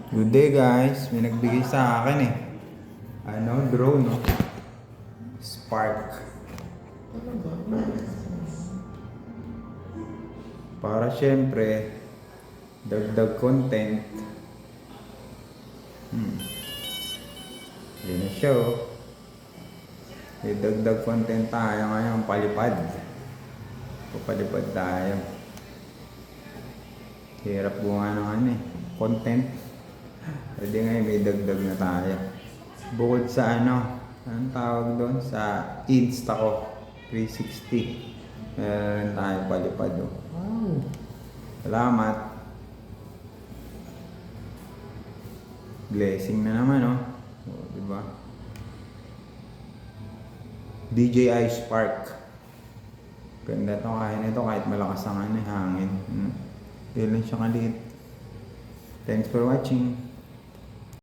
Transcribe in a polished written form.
Good day guys, may nagbigay sa akin eh. Drone no? Spark. Para syempre, dagdag content. Yun na siya oh. May dagdag content tayo ngayon, palipad. Papalipad tayo. Hirap bunga ng content. Pwede ngayon may dagdag na tayo. Bukod sa anong tawag doon? Sa Insta ko, 360. Meron tayo palipad oh. Wow. Salamat. Blessing na naman oh. Diba? DJI Spark. Ganda to, kaya nito kahit malakas ang hangin. Hindi lang siya kaliit. Thanks for watching.